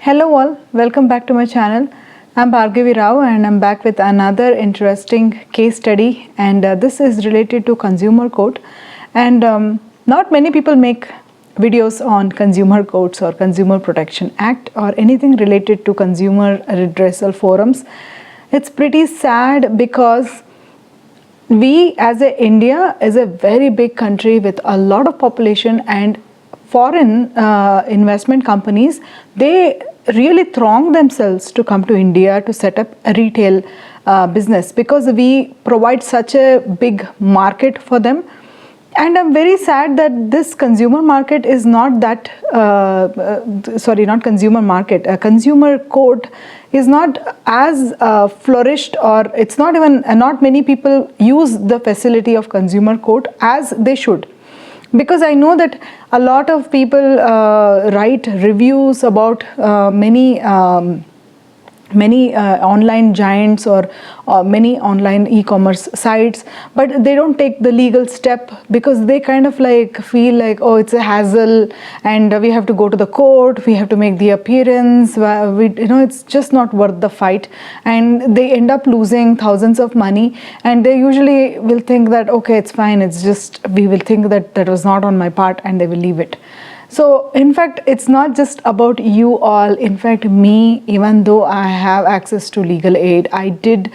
Hello all, welcome back to my channel. I'm Bhargavi Rao and I'm back with another interesting case study, and this is related to consumer court. And not many people make videos on consumer courts or Consumer Protection Act or anything related to consumer redressal forums. It's pretty sad because we as India is a very big country with a lot of population, and foreign investment companies, they really throng themselves to come to India to set up a retail business because we provide such a big market for them. And I'm very sad that this consumer market is not that, not consumer market, a consumer court is not as flourished, or it's not even, not many people use the facility of consumer court as they should. Because I know that a lot of people write reviews about many online giants or many online e-commerce sites, but they don't take the legal step because they kind of like feel like, oh, it's a hassle and we have to go to the court, we have to make the appearance, it's just not worth the fight, and they end up losing thousands of money, and they usually will think that, okay, it's fine, it's just, we will think that that was not on my part, and they will leave it. So in fact, it's not just about you all. In fact, me, even though I have access to legal aid, I did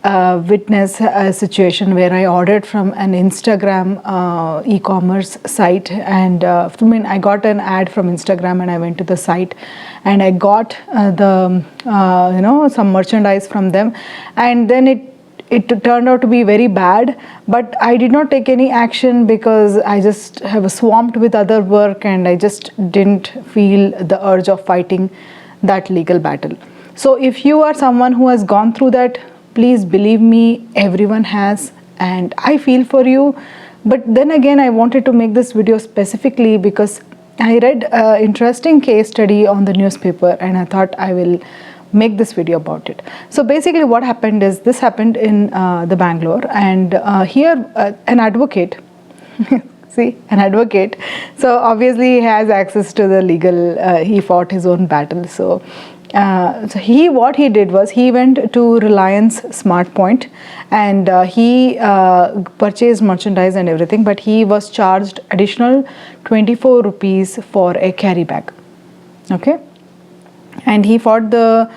witness a situation where I ordered from an Instagram e-commerce site, and I got an ad from Instagram, and I went to the site and I got some merchandise from them, and then it turned out to be very bad, but I did not take any action because I just have swamped with other work, and I just didn't feel the urge of fighting that legal battle. So if you are someone who has gone through that, please believe me, everyone has, and I feel for you. But then again, I wanted to make this video specifically because I read an interesting case study on the newspaper, and I thought I will make this video about it. So basically what happened is, this happened in the Bangalore, and here an advocate see, an advocate, so obviously he has access to the legal, he fought his own battle. So what he did was, he went to Reliance Smart Point, and he purchased merchandise and everything, but he was charged additional 24 rupees for a carry bag. Okay. And he fought the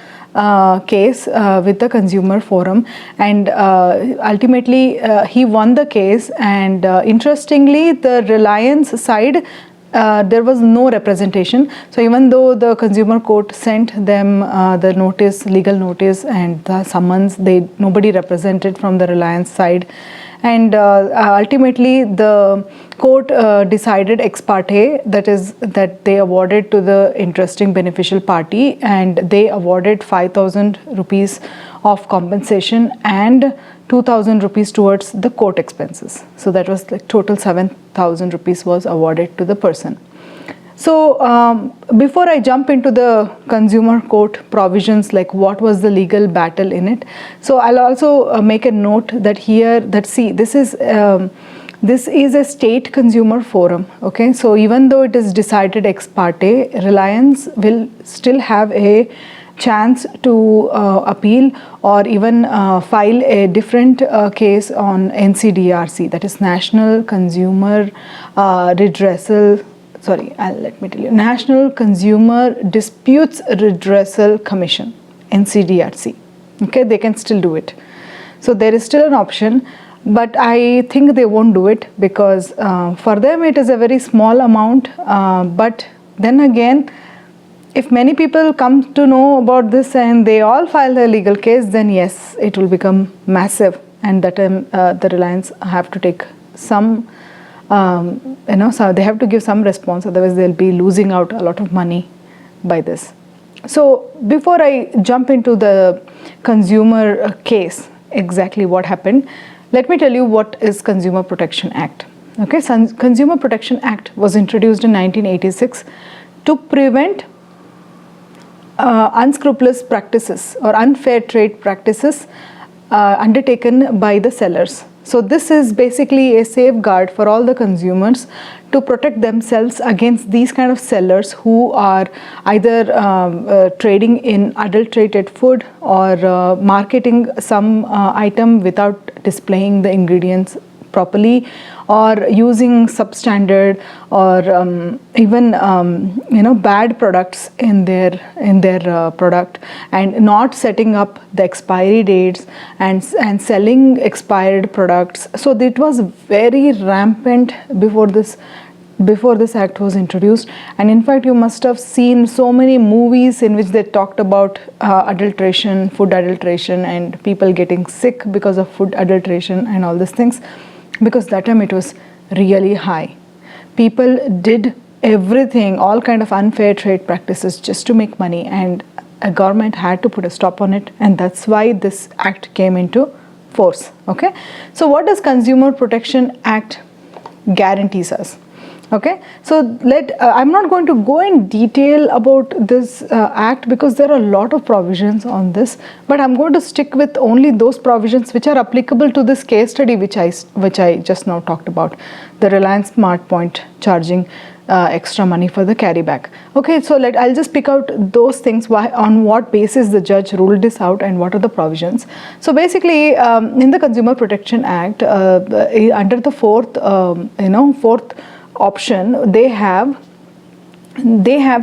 case with the consumer forum, and ultimately he won the case. And interestingly, the Reliance side, there was no representation. So even though the consumer court sent them the notice, legal notice, and the summons, nobody represented from the Reliance side. And ultimately the court decided ex parte, that is, that they awarded to the interesting beneficial party, and they awarded 5,000 rupees of compensation and 2,000 rupees towards the court expenses. So that was like total 7,000 rupees was awarded to the person. So before I jump into the consumer court provisions, like what was the legal battle in it, so I'll also make a note that here, that see, this is a state consumer forum. Okay, so even though it is decided ex parte, Reliance will still have a chance to appeal, or even file a different case on NCDRC, that is National Consumer Redressal. Let me tell you, National Consumer Disputes Redressal Commission, NCDRC. Okay, they can still do it. So there is still an option, but I think they won't do it because for them it is a very small amount. But then again, if many people come to know about this and they all file a legal case, then yes, it will become massive, and that time the Reliance have to take some. So they have to give some response, otherwise they'll be losing out a lot of money by this. So before I jump into the consumer case, exactly what happened, let me tell you what is Consumer Protection Act. Okay, Consumer Protection Act was introduced in 1986 to prevent unscrupulous practices or unfair trade practices undertaken by the sellers. So this is basically a safeguard for all the consumers to protect themselves against these kind of sellers who are either trading in adulterated food or marketing some item without displaying the ingredients properly, or using substandard or even bad products in their product, and not setting up the expiry dates and selling expired products. So it was very rampant before this act was introduced. And in fact, you must have seen so many movies in which they talked about adulteration, food adulteration, and people getting sick because of food adulteration and all these things, because that time it was really high. People did everything, all kind of unfair trade practices just to make money, and a government had to put a stop on it, and that's why this act came into force. Okay, so what does Consumer Protection Act guarantees us? Okay, so I'm not going to go in detail about this act because there are a lot of provisions on this, but I'm going to stick with only those provisions which are applicable to this case study which I just now talked about, the Reliance Smart Point charging extra money for the carry bag. Okay, so I'll just pick out those things, on what basis the judge ruled this out and what are the provisions. So basically, in the Consumer Protection Act, under the fourth option, they have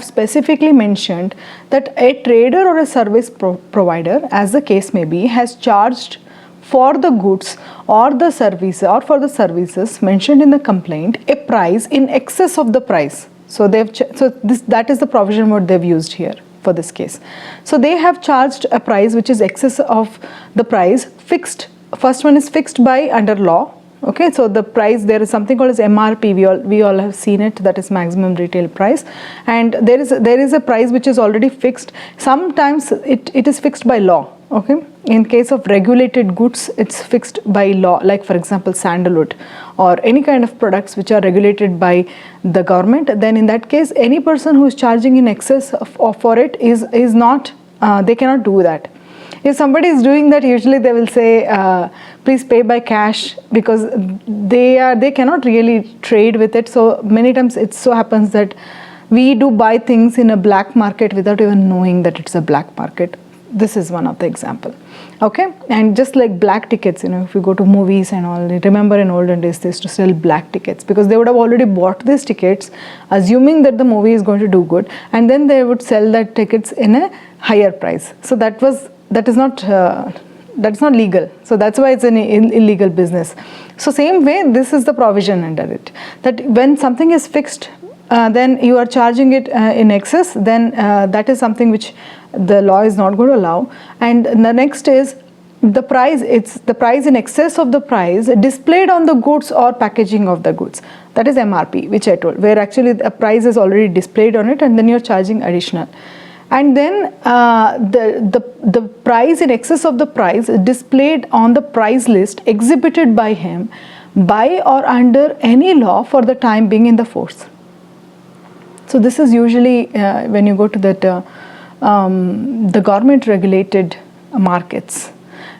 specifically mentioned that a trader or a service provider, as the case may be, has charged for the goods or the service or for the services mentioned in the complaint a price in excess of the price. So that is the provision what they've used here for this case. So they have charged a price which is excess of the price fixed. First one is fixed by under law. Okay, so the price, there is something called as MRP, we all have seen it, that is maximum retail price, and there is a price which is already fixed. Sometimes it is fixed by law. Okay, in case of regulated goods, it's fixed by law, like for example sandalwood or any kind of products which are regulated by the government. Then in that case, any person who is charging in excess for it is not, they cannot do that. If somebody is doing that, usually they will say, please pay by cash, because they cannot really trade with it. So many times it so happens that we do buy things in a black market without even knowing that it's a black market. This is one of the example. Okay, and just like black tickets, if you go to movies and all, remember in olden days they used to sell black tickets because they would have already bought these tickets assuming that the movie is going to do good, and then they would sell that tickets in a higher price. So that is not legal. So that's why it's an illegal business. So same way, this is the provision under it, that when something is fixed, then you are charging it in excess, then that is something which the law is not going to allow. And the next is the price. It's the price in excess of the price displayed on the goods or packaging of the goods. That is MRP, which I told, where actually a price is already displayed on it and then you're charging additional. And then the price in excess of the price displayed on the price list exhibited by him by or under any law for the time being in the force. So this is usually when you go to that the government regulated markets.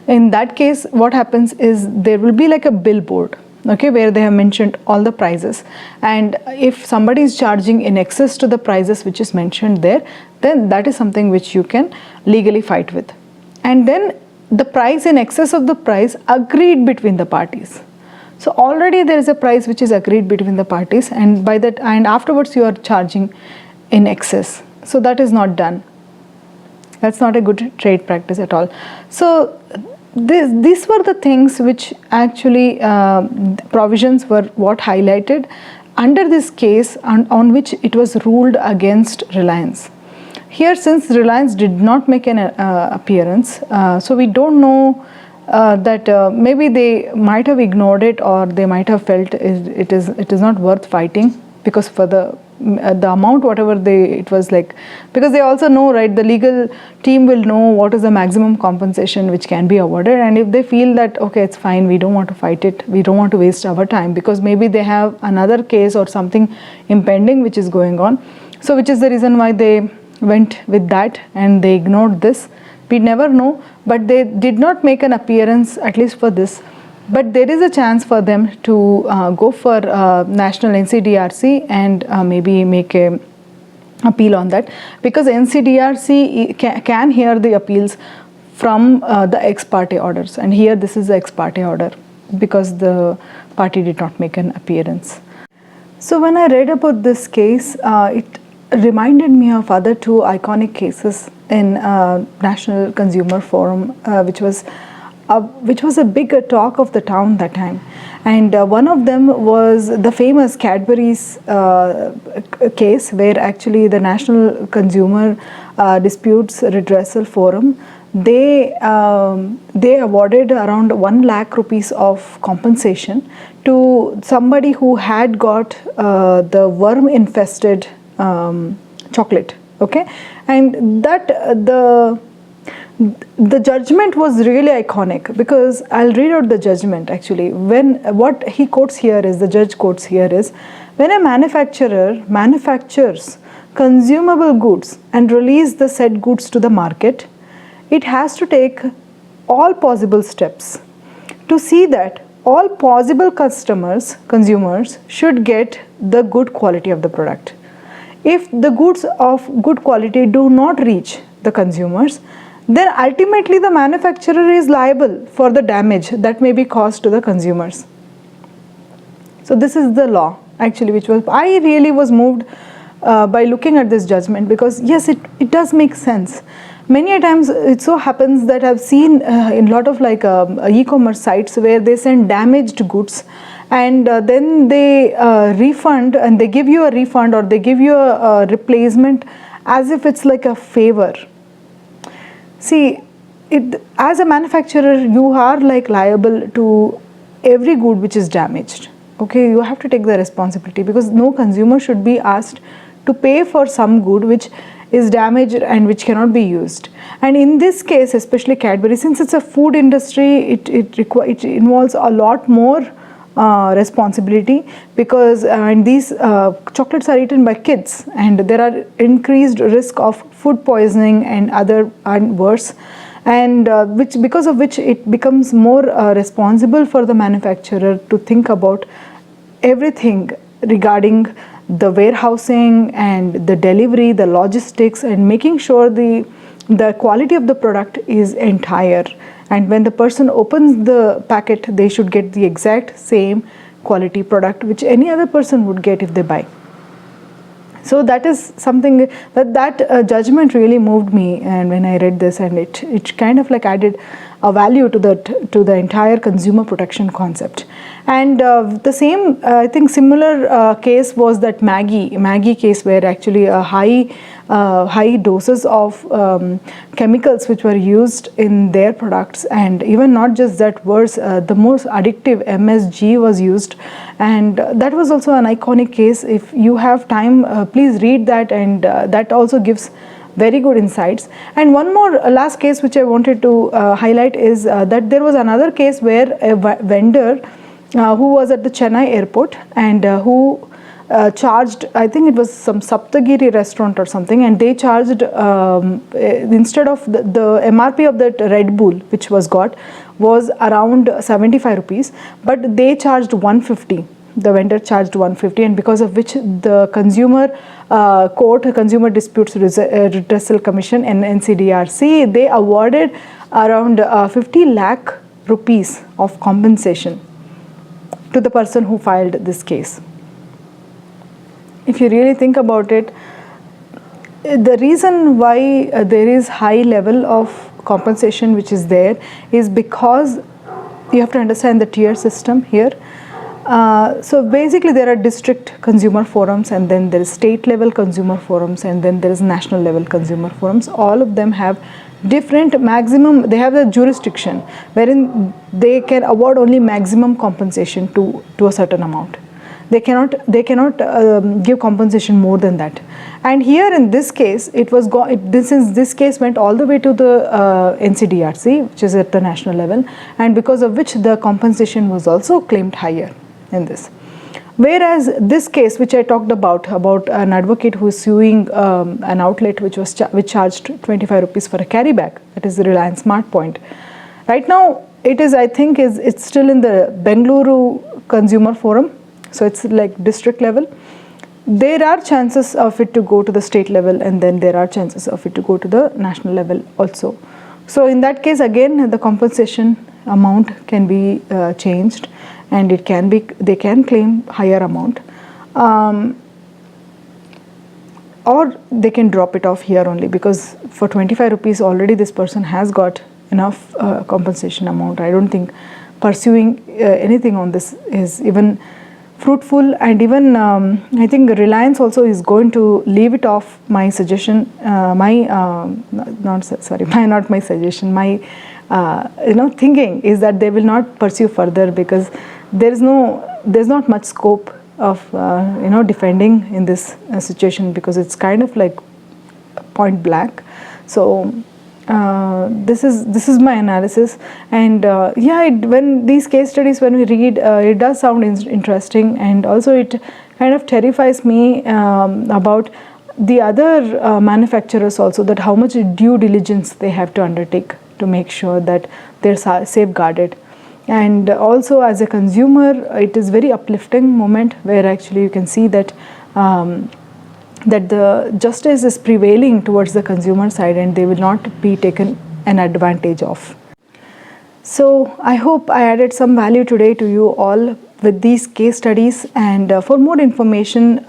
In that case, what happens is there will be like a billboard, okay, where they have mentioned all the prices, and if somebody is charging in excess to the prices which is mentioned there, then that is something which you can legally fight with. And then the price in excess of the price agreed between the parties. So already there is a price which is agreed between the parties, and by that, and afterwards you are charging in excess. So that is not done. That's not a good trade practice at all. So these were the things which actually provisions were what highlighted under this case on which it was ruled against Reliance. Here, since Reliance did not make an appearance, so we don't know that maybe they might have ignored it, or they might have felt it is not worth fighting, because for the amount whatever it was like, because they also know, right, the legal team will know what is the maximum compensation which can be awarded, and if they feel that okay, it's fine, we don't want to fight it, we don't want to waste our time, because maybe they have another case or something impending which is going on, so which is the reason why they went with that and they ignored this. We never know, but they did not make an appearance, at least for this. But there is a chance for them to go for national NCDRC and maybe make a appeal on that, because NCDRC can hear the appeals from the ex parte orders, and here this is the ex parte order because the party did not make an appearance. So when I read about this case, it reminded me of other two iconic cases in National Consumer Forum, which was a big talk of the town that time. And one of them was the famous Cadbury's case, where actually the National Consumer Disputes Redressal Forum, they awarded around 1 lakh rupees of compensation to somebody who had got the worm infested chocolate. Okay, and that the judgment was really iconic, because I'll read out the judgment actually. What he quotes here is, the judge quotes here is, when a manufacturer manufactures consumable goods and release the said goods to the market, it has to take all possible steps to see that all possible consumers should get the good quality of the product. If the goods of good quality do not reach the consumers, then ultimately the manufacturer is liable for the damage that may be caused to the consumers. So this is the law actually, which was, I really was moved by looking at this judgment, because yes, it does make sense. Many a times it so happens that I've seen in a lot of like e-commerce sites where they send damaged goods, and then they refund, and they give you a refund or they give you a replacement as if it's like a favor. See, as a manufacturer, you are like liable to every good which is damaged. Okay, you have to take the responsibility, because no consumer should be asked to pay for some good which is damaged and which cannot be used. And in this case, especially Cadbury, since it's a food industry, it involves a lot more responsibility, because and these chocolates are eaten by kids, and there are increased risk of food poisoning and worse, and because of which it becomes more responsible for the manufacturer to think about everything regarding the warehousing and the delivery, the logistics, and making sure the quality of the product is entire. And when the person opens the packet, they should get the exact same quality product which any other person would get if they buy. So that is something that judgment really moved me, and when I read this, and it kind of like added a value to the entire consumer protection concept. And the same, I think, similar case was that Maggi case, where actually a high doses of chemicals which were used in their products, and even not just that, was the most addictive MSG was used, and that was also an iconic case. If you have time, please read that, and that also gives very good insights. And one more last case which I wanted to highlight is that there was another case where a vendor who was at the Chennai airport, and who charged, I think it was some Saptagiri restaurant or something, and they charged instead of the MRP of that Red Bull which was got was around 75 rupees, but they charged 150. The vendor charged 150, and because of which the consumer Consumer Disputes Redressal Commission and NCDRC, they awarded around 50 lakh rupees of compensation to the person who filed this case. If you really think about it, the reason why there is high level of compensation which is there is because you have to understand the tier system here. So basically there are district consumer forums, and then there is state level consumer forums, and then there is national level consumer forums. All of them have different maximum, they have the jurisdiction wherein they can award only maximum compensation to a certain amount. They cannot give compensation more than that. And here in this case, this case went all the way to the NCDRC, which is at the national level, and because of which the compensation was also claimed higher in this. Whereas this case which I talked about an advocate who is suing an outlet which charged 25 rupees for a carry bag, that is the Reliance Smart Point. Right now it is, I think, it's still in the Bengaluru Consumer Forum, so it's like district level. There are chances of it to go to the state level, and then there are chances of it to go to the national level also. So in that case, again, the compensation amount can be changed, and it can be, they can claim higher amount, or they can drop it off here only, because for 25 rupees already this person has got enough compensation amount. I don't think pursuing anything on this is even fruitful. And even I think Reliance also is going to leave it off. My suggestion, not my suggestion, my thinking is that they will not pursue further, because there's not much scope of defending in this situation, because it's kind of like point blank. So this is my analysis. And yeah, when these case studies, when we read, it does sound interesting, and also it kind of terrifies me about the other manufacturers also, that how much due diligence they have to undertake to make sure that they're safeguarded. And also as a consumer, it is very uplifting moment where actually you can see that that the justice is prevailing towards the consumer side, and they will not be taken an advantage of. So I hope I added some value today to you all with these case studies. And for more information,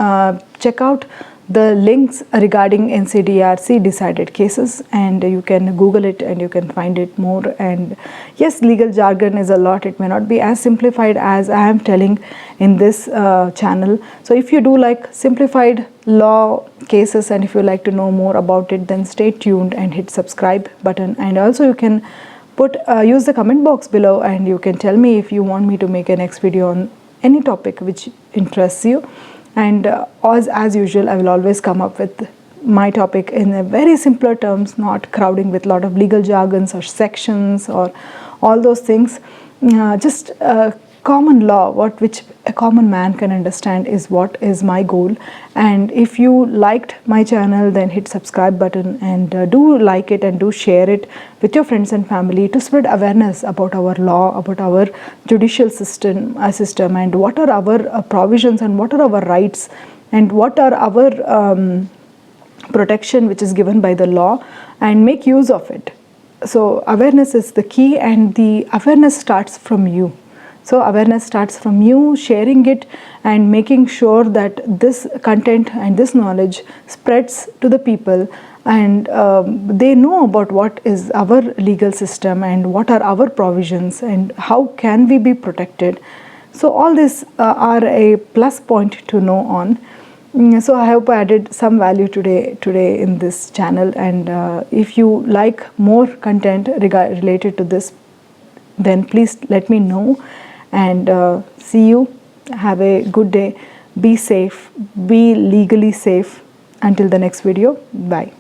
check out the links regarding NCDRC decided cases, and you can Google it and you can find it more. And yes, legal jargon is a lot. It may not be as simplified as I am telling in this channel. So if you do like simplified law cases, and if you like to know more about it, then stay tuned and hit subscribe button. And also you can use the comment box below, and you can tell me if you want me to make a next video on any topic which interests you. And as usual, I will always come up with my topic in a very simpler terms, not crowding with a lot of legal jargons or sections or all those things. Just common law, which a common man can understand, is what is my goal. And if you liked my channel, then hit subscribe button, and do like it and do share it with your friends and family to spread awareness about our law, about our judicial system, and what are our provisions, and what are our rights, and what are our protection which is given by the law, and make use of it. So awareness is the key, and the awareness starts from you. So awareness starts from you sharing it and making sure that this content and this knowledge spreads to the people, and they know about what is our legal system and what are our provisions and how can we be protected. So all these are a plus point to know on. So I hope I added some value today in this channel. And if you like more content related to this, then please let me know. And see you. Have a good day. Be safe. Be legally safe. Until the next video. Bye.